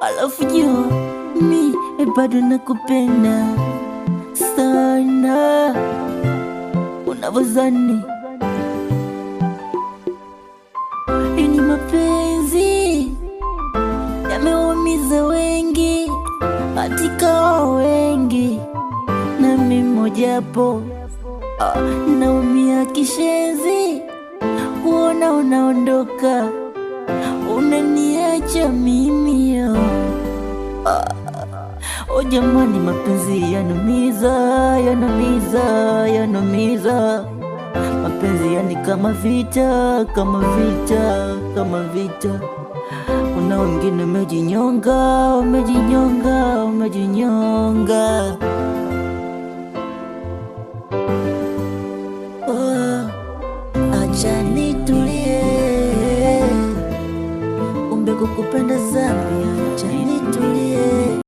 alafu jua mi bado nakupenda sana unavyozani. Ini mapenzi yameumiza wengi, katika wengi nami mmojapo. Naumia kishenzi kuona unaondoka, unaniacha mimi yo. Oh jamani, mapenzi yanumiza, yanumiza, yanumiza. Mapenzi yani kama vita, kama vita, kama vita. Kuna wengine wamejinyonga, wamejinyonga, wamejinyonga. Acha nitulie, kumbe kukupenda sana. Acha